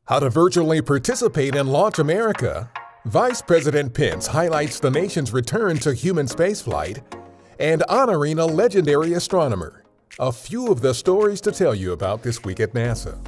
How to virtually participate in Launch America, Vice President Pence highlights the nation's return to human spaceflight, and honoring a legendary astronomer. A few of the stories to tell you about this week at NASA.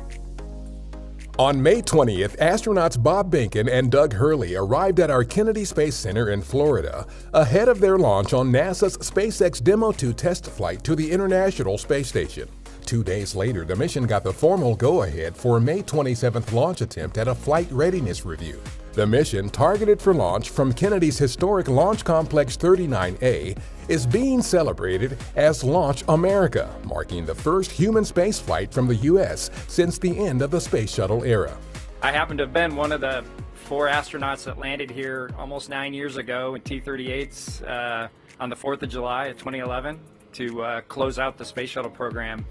On May 20th, astronauts Bob Behnken and Doug Hurley arrived at our Kennedy Space Center in Florida ahead of their launch on NASA's SpaceX Demo 2 test flight to the International Space Station. 2 days later, the mission got the formal go-ahead for a May 27th launch attempt at a flight readiness review. The mission, targeted for launch from Kennedy's historic Launch Complex 39A, is being celebrated as Launch America, marking the first human spaceflight from the U.S. since the end of the Space Shuttle era. I happen to have been one of the 4 astronauts that landed here almost 9 years ago in T-38s on the 4th of July of 2011 to close out the Space Shuttle program.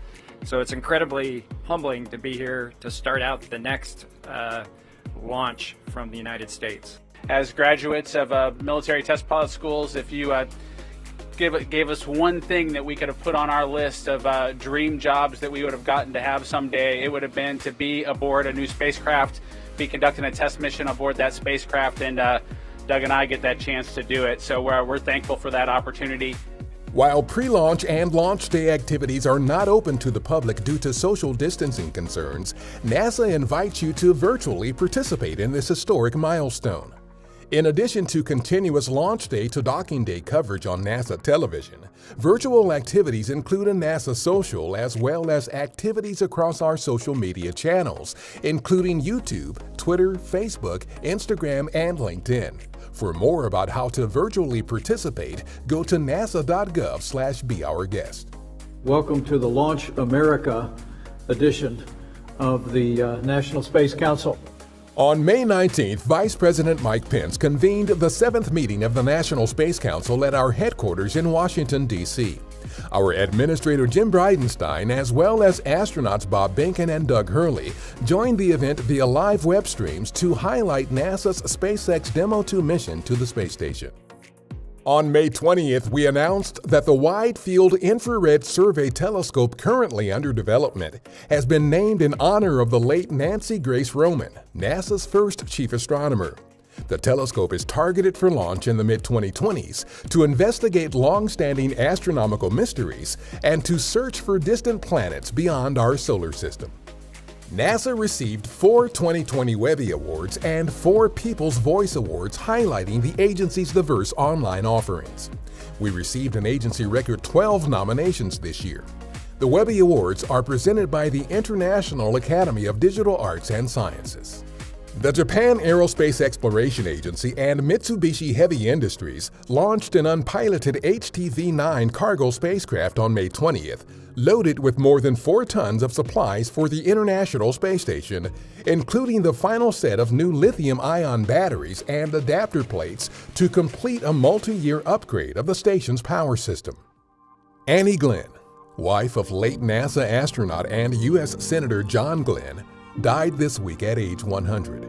So it's incredibly humbling to be here to start out the next launch from the United States. As graduates of military test pilot schools, if you gave us one thing that we could have put on our list of dream jobs that we would have gotten to have someday, it would have been to be aboard a new spacecraft, be conducting a test mission aboard that spacecraft, and Doug and I get that chance to do it. So we're thankful for that opportunity. While pre-launch and launch day activities are not open to the public due to social distancing concerns, NASA invites you to virtually participate in this historic milestone. In addition to continuous launch day to docking day coverage on NASA television, virtual activities include a NASA social as well as activities across our social media channels, including YouTube, Twitter, Facebook, Instagram, and LinkedIn. For more about how to virtually participate, go to nasa.gov/beourguest. Welcome to the Launch America edition of the National Space Council. On May 19th, Vice President Mike Pence convened the 7th meeting of the National Space Council at our headquarters in Washington, D.C. Our Administrator Jim Bridenstine, as well as astronauts Bob Behnken and Doug Hurley, joined the event via live web streams to highlight NASA's SpaceX Demo 2 mission to the space station. On May 20th, we announced that the Wide Field Infrared Survey Telescope currently under development has been named in honor of the late Nancy Grace Roman, NASA's first chief astronomer. The telescope is targeted for launch in the mid-2020s to investigate long-standing astronomical mysteries and to search for distant planets beyond our solar system. NASA received 4 2020 Webby Awards and 4 People's Voice Awards highlighting the agency's diverse online offerings. We received an agency record 12 nominations this year. The Webby Awards are presented by the International Academy of Digital Arts and Sciences. The Japan Aerospace Exploration Agency and Mitsubishi Heavy Industries launched an unpiloted HTV-9 cargo spacecraft on May 20th, loaded with more than 4 tons of supplies for the International Space Station, including the final set of new lithium-ion batteries and adapter plates to complete a multi-year upgrade of the station's power system. Annie Glenn, wife of late NASA astronaut and U.S. Senator John Glenn, died this week at age 100.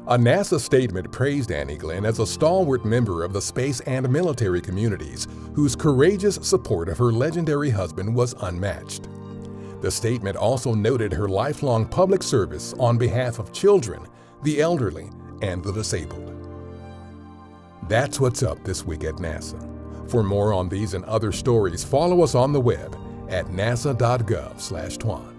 A NASA statement praised Annie Glenn as a stalwart member of the space and military communities whose courageous support of her legendary husband was unmatched. The statement also noted her lifelong public service on behalf of children, the elderly, and the disabled. That's what's up this week at NASA. For more on these and other stories, follow us on the web at nasa.gov/twan.